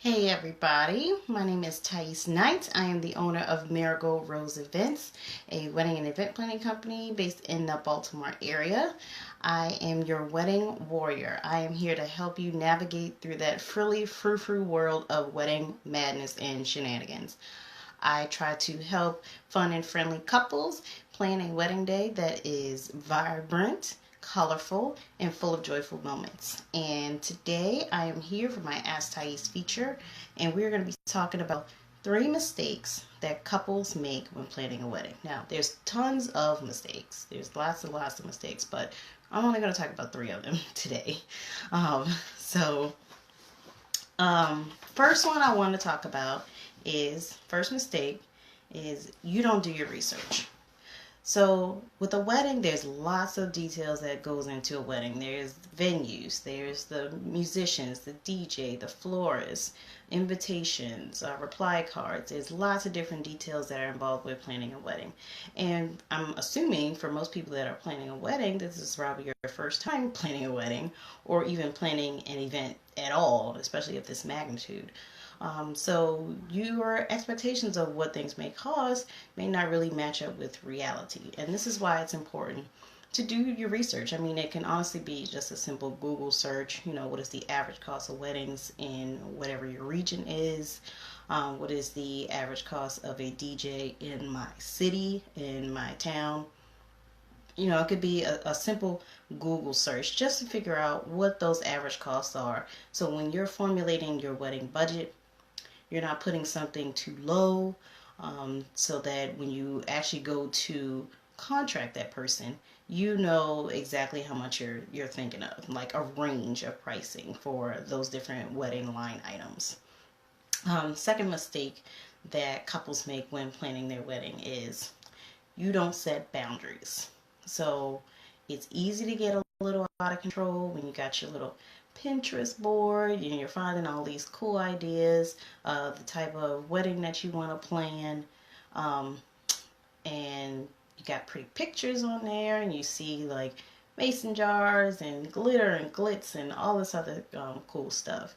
Hey everybody, my name is Tyese Knight. I am the owner of Marigold Rose Events, a wedding and event planning company based in the Baltimore area. I am your wedding warrior. I am here to help you navigate through that frilly, frou-frou world of wedding madness and shenanigans. I try to help fun and friendly couples plan a wedding day that is vibrant, colorful, and full of joyful moments. And today I am here for my Ask Tyese feature, and we're going to be talking about 3 mistakes that couples make when planning a wedding. Now, there's tons of mistakes. There's lots and lots of mistakes, but I'm only going to talk about 3 of them today. Um, so, First one I want to talk about first mistake is you don't do your research. So with a wedding, there's lots of details that goes into a wedding. There's venues, there's the musicians, the DJ, the florist, invitations, reply cards. There's lots of different details that are involved with planning a wedding. And I'm assuming for most people that are planning a wedding, this is probably your first time planning a wedding or even planning an event at all, especially of this magnitude. So your expectations of what things may cost may not really match up with reality. And this is why it's important to do your research. I mean, it can honestly be just a simple Google search. What is the average cost of weddings in whatever your region is? What is the average cost of a DJ in my city, in my town? It could be a simple Google search just to figure out what those average costs are. So when you're formulating your wedding budget, you're not putting something too low, so that when you actually go to contract that person, you know exactly how much you're thinking of, like a range of pricing for those different wedding line items. Second mistake that couples make when planning their wedding is you don't set boundaries. So it's easy to get a little out of control when you got your little Pinterest board and you're finding all these cool ideas of the type of wedding that you want to plan. And you got pretty pictures on there, and you see like mason jars and glitter and glitz and all this other cool stuff.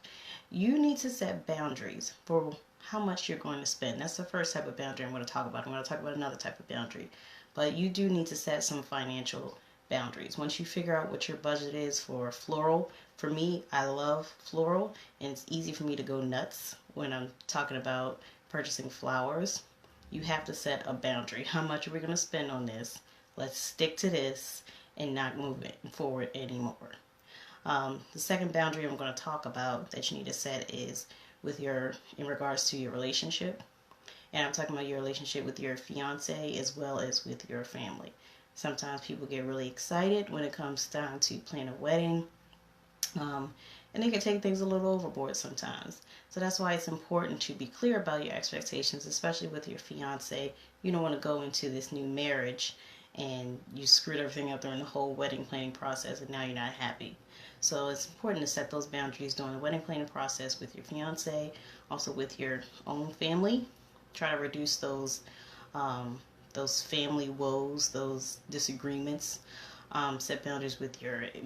You need to set boundaries for how much you're going to spend. That's the first type of boundary I'm going to talk about. I'm going to talk about another type of boundary. But you do need to set some financial boundaries. Once you figure out what your budget is for floral, for me, I love floral, and it's easy for me to go nuts when I'm talking about purchasing flowers. You have to set a boundary. How much are we going to spend on this? Let's stick to this and not move it forward anymore. The second boundary I'm going to talk about that you need to set is in regards to your relationship. And I'm talking about your relationship with your fiance as well as with your family. Sometimes people get really excited when it comes time to plan a wedding. And they can take things a little overboard sometimes. So that's why it's important to be clear about your expectations, especially with your fiance. You don't want to go into this new marriage and you screwed everything up during the whole wedding planning process and now you're not happy. So it's important to set those boundaries during the wedding planning process with your fiance, also with your own family. Try to reduce those family woes, those disagreements. Set boundaries with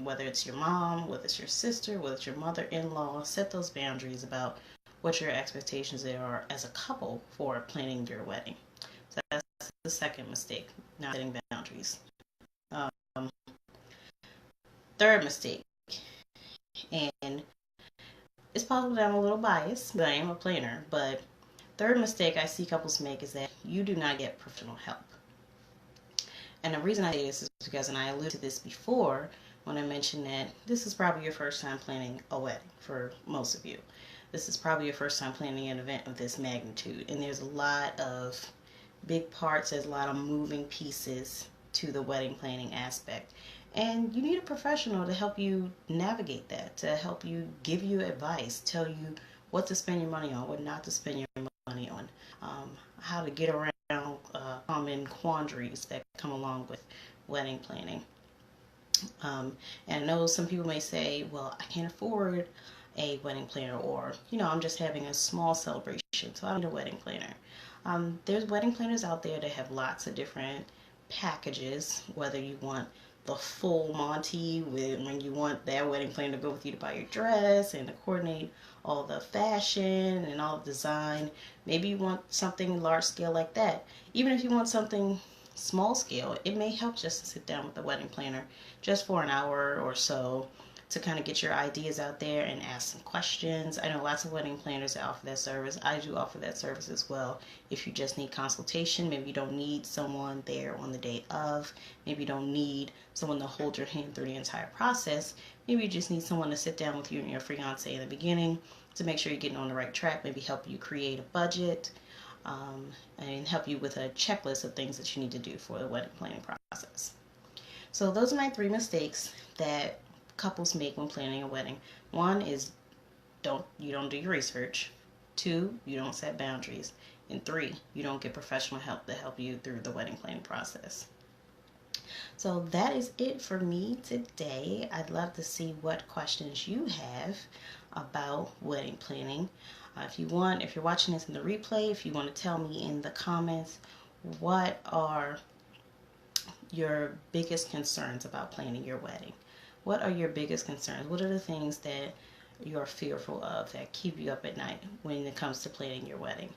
whether it's your mom, whether it's your sister, whether it's your mother-in-law. Set those boundaries about what your expectations are as a couple for planning your wedding. So that's the second mistake, not setting boundaries. Third mistake, and it's possible that I'm a little biased, but I am a planner. But third mistake I see couples make is that you do not get professional help. And the reason I say this is because, and I alluded to this before when I mentioned that this is probably your first time planning a wedding for most of you. This is probably your first time planning an event of this magnitude. And there's a lot of big parts, there's a lot of moving pieces to the wedding planning aspect. And you need a professional to help you navigate that, to help you give you advice, tell you what to spend your money on, what not to spend your money on, how to get around common quandaries that come along with wedding planning. And I know some people may say, well, I can't afford a wedding planner, or, I'm just having a small celebration, so I don't need a wedding planner. There's wedding planners out there that have lots of different packages, whether you want the full Monty when you want that wedding planner to go with you to buy your dress and to coordinate all the fashion and all the design. Maybe you want something large scale like that. Even if you want something small scale, it may help just to sit down with the wedding planner just for an hour or so to kind of get your ideas out there and ask some questions. I know lots of wedding planners that offer that service. I do offer that service as well. If you just need consultation, maybe you don't need someone there on the day of, maybe you don't need someone to hold your hand through the entire process. Maybe you just need someone to sit down with you and your fiance in the beginning to make sure you're getting on the right track, maybe help you create a budget, and help you with a checklist of things that you need to do for the wedding planning process. So those are my 3 mistakes that couples make when planning a wedding. 1 is you don't do your research. 2, you don't set boundaries. And 3, you don't get professional help to help you through the wedding planning process. So that is it for me today. I'd love to see what questions you have about wedding planning. If you're watching this in the replay, if you want to tell me in the comments what are your biggest concerns about planning your wedding. What are your biggest concerns? What are the things that you're fearful of that keep you up at night when it comes to planning your wedding?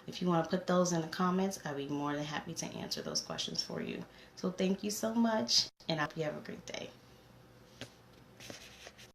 If you want to put those in the comments, I'd be more than happy to answer those questions for you. So thank you so much, and I hope you have a great day.